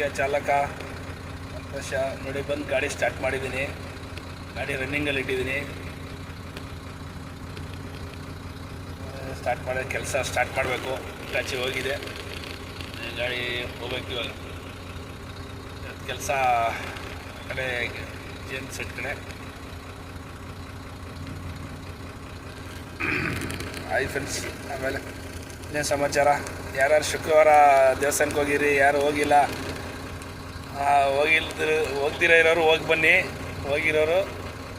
ಮುಖ್ಯ ಚಾಲಕ ಸಂತೋಷ. ನೋಡಿ ಬಂದು ಗಾಡಿ ಸ್ಟಾರ್ಟ್ ಮಾಡಿದ್ದೀನಿ, ಗಾಡಿ ರನ್ನಿಂಗಲ್ಲಿ ಇಟ್ಟಿದ್ದೀನಿ. ಸ್ಟಾರ್ಟ್ ಮಾಡೋ ಕೆಲಸ ಸ್ಟಾರ್ಟ್ ಮಾಡಬೇಕು. ಕಾಚಿ ಹೋಗಿದೆ, ಗಾಡಿ ಹೋಗ್ಬೇಕು ಇವಾಗ. ಕೆಲಸ ಕಡೆ ಜೇನ್ ಸೆಟ್ ಕಡೆ ಆಯ್ತು ಫ್ರೆಂಡ್ಸ್. ಆಮೇಲೆ ಇನ್ನೇನು ಸಮಾಚಾರ? ಯಾರ್ಯಾರು ಶುಕ್ರವಾರ ದೇವಸ್ಥಾನಕ್ಕೆ ಹೋಗಿರಿ, ಯಾರು ಹೋಗಿಲ್ಲ, ಹೋಗ್ದಿರ ಇರೋರು ಹೋಗಿ ಬನ್ನಿ, ಹೋಗಿರೋರು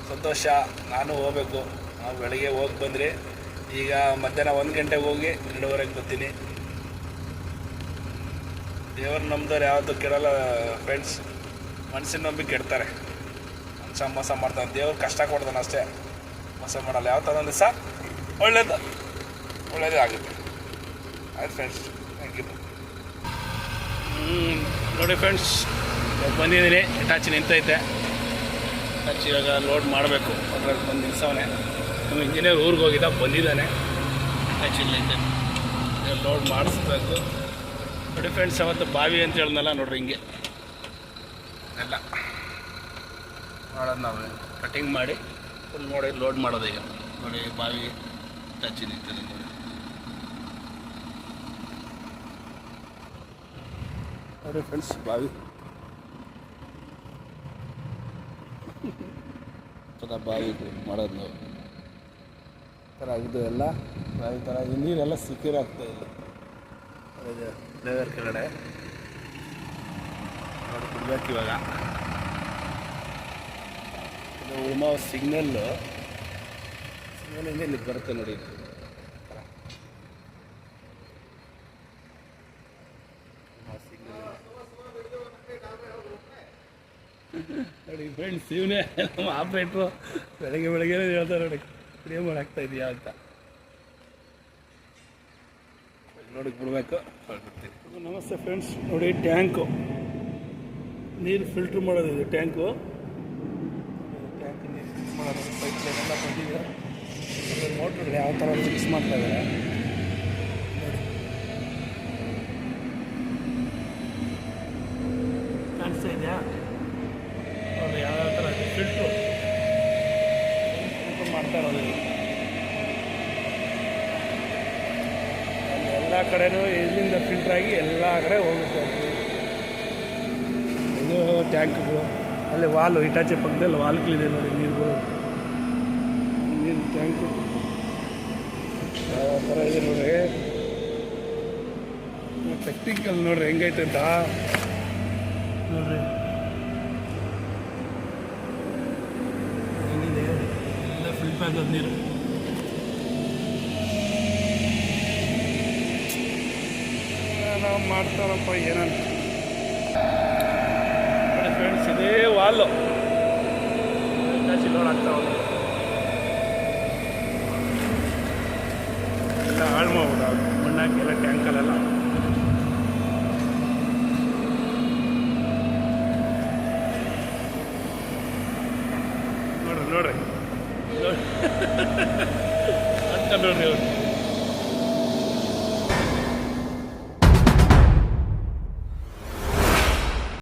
ಸಂತೋಷ. ನಾನು ಹೋಗಬೇಕು. ನಾವು ಬೆಳಗ್ಗೆ ಹೋಗಿ ಬಂದ್ರಿ, ಈಗ ಮಧ್ಯಾಹ್ನ 1 ಗಂಟೆಗೆ ಹೋಗಿ 2:30ಗೆ ಬರ್ತೀನಿ. ದೇವ್ರು ನಮ್ದವ್ರು ಯಾವತ್ತೂ ಕೆಡಲ್ಲ ಫ್ರೆಂಡ್ಸ್. ಮನಸ್ಸಿನ ನಂಬಿ ಕೆಡ್ತಾರೆ, ಮನುಷ್ಯ ಮೋಸ ಮಾಡ್ತಾನೆ. ದೇವ್ರು ಕಷ್ಟ ಕೊಡ್ತಾನೆ ಅಷ್ಟೇ, ಮೋಸ ಮಾಡಲ್ಲ. ಯಾವತ್ತೊಂದು ದಿವಸ ಒಳ್ಳೇದೇ ಆಗುತ್ತೆ. ಆಯ್ತು ಫ್ರೆಂಡ್ಸ್, ಥ್ಯಾಂಕ್ ಯು. ನೋಡಿ ಫ್ರೆಂಡ್ಸ್, ಬಂದಿದ್ದೀನಿ. ಹಿಟಾಚಿ ನಿಂತೈತೆ. ಹಿಟಾಚಿ ಇವಾಗ ಲೋಡ್ ಮಾಡಬೇಕು. ಅದ್ರಲ್ಲಿ ಬಂದು ನಿಲ್ಸವನೆ. ನಮ್ಮ ಇಂಜಿನಿಯರ್ ಊರಿಗೆ ಹೋಗಿದ್ದ, ಬಂದಿದ್ದಾನೆ. ಹಿಟಾಚಿ ನಿಂತೈತೆ, ಲೋಡ್ ಮಾಡಿಸ್ಬೇಕು. ನೋಡಿ ಫ್ರೆಂಡ್ಸ್, ಅವತ್ತು ಬಾವಿ ಅಂತ ಹೇಳಿದ್ನಲ್ಲ, ನೋಡ್ರಿ ಹಿಂಗೆ ಎಲ್ಲ ಮಾಡೋದು. ನಾವು ಕಟಿಂಗ್ ಮಾಡಿ ಫುಲ್ ನೋಡಿ ಲೋಡ್ ಮಾಡೋದು. ಈಗ ನೋಡಿ ಬಾವಿ ಹಿಟಾಚಿ ನಿಂತಿದೆ ನೋಡಿ. ನೋಡಿ ಫ್ರೆಂಡ್ಸ್, ಬಾವಿ ಬಾವಿ ಮಾಡೋದು ನಾವು ಥರ ಇದು ಎಲ್ಲ ಬಾವಿ ಥರ. ನೀರೆಲ್ಲ ಸಿಕ್ಕಿರೋ ಆಗ್ತಾಯಿಲ್ಲ. ಫ್ಲೇವರ್ ಕೆಳಗಡೆ ನೋಡಿ ಬಿಡ್ಬೇಕು ಇವಾಗ. ಇದು ಉಳ್ಮಾ ಸಿಗ್ನಲ್ಲು, ಸಿಗ್ನಲಿಂದ ಇಲ್ಲಿಗೆ ಬರುತ್ತೆ ನೋಡಿ. ನೋಡಿ ಫ್ರೆಂಡ್ಸ್, ಇವನೇ ನಮ್ಮ ಆಪ್ರೇಟ್ರು. ಬೆಳಗ್ಗೆ ಹೇಳ್ತಾರೆ ನೋಡಿ, ವಿಡಿಯೋ ಮಾಡಾಕ್ತಾ ಇದೆಯಾ ಅಂತ. ನೋಡಿ ಬಿಡಬೇಕು. ನಮಸ್ತೆ ಫ್ರೆಂಡ್ಸ್. ನೋಡಿ ಟ್ಯಾಂಕು, ನೀರು ಫಿಲ್ಟ್ರ್ ಮಾಡೋದಿದೆ ಟ್ಯಾಂಕು. ಟ್ಯಾಂಕ್ ನೀರು ಫಿಕ್ಸ್ ಮಾಡೋದು, ಪೈಪ್ ಲೈನೆಲ್ಲ ಬಂದಿದೆ. ಮೋಟ್ರುಗಳು ಯಾವ ಥರ ಫಿಕ್ಸ್ ಮಾಡ್ತಾ ಇದ್ದಾರೆ ನೋಡಿ. ಕಾಣಿಸ್ತಾ ಇದೆಯಾ ನೋಡಿ, ಯಾವ್ಯಾವ ಥರ ಫಿಲ್ಟ್ರು ಮಾಡ್ತಾ ಇರೋದು. ಎಲ್ಲ ಕಡೆನೂ ಇಲ್ಲಿಂದ ಫಿಲ್ಟ್ರಾಗಿ ಎಲ್ಲ ಕಡೆ ಹೋಗುತ್ತೆ. ಇದು ಟ್ಯಾಂಕ್ಗಳು. ಅಲ್ಲಿ ವಾಲು, ಹಿಟಾಚಿ ಪಕ್ಕದಲ್ಲಿ ವಾಲ್ಗಳಿದೆ ನೋಡಿ, ನೀರುಗಳು, ನೀರು ಟ್ಯಾಂಕು ಯಾವ ಥರ ಇದೆ ನೋಡ್ರಿ. ಟೆಕ್ನಿಕಲ್ ನೋಡ್ರಿ ಹೆಂಗೈತೆ ಅಂತ ನೋಡ್ರಿ. ಹೆಂಗಿದೆ ಎಲ್ಲ ಫಿಲ್ಟರ್ ಆಗೋದು ನೀರು. ನಾವು ಮಾಡ್ತಾರಪ್ಪ ಏನಂತ ಫ್ರೆಂಡ್ಸ್. ಇದೇ ವಾಲು ಲೋಡ್ ಆಗ್ತಾವ ಎಲ್ಲ ಹಾಳು ಮಾಡ್ಬೋದು. ಮಣ್ಣಾಕಿ ಎಲ್ಲ ಟ್ಯಾಂಕಲ್ಲೆಲ್ಲ ನೋಡ್ರಿ ಅಂತ ನೋಡ್ರಿ ಅವ್ರು.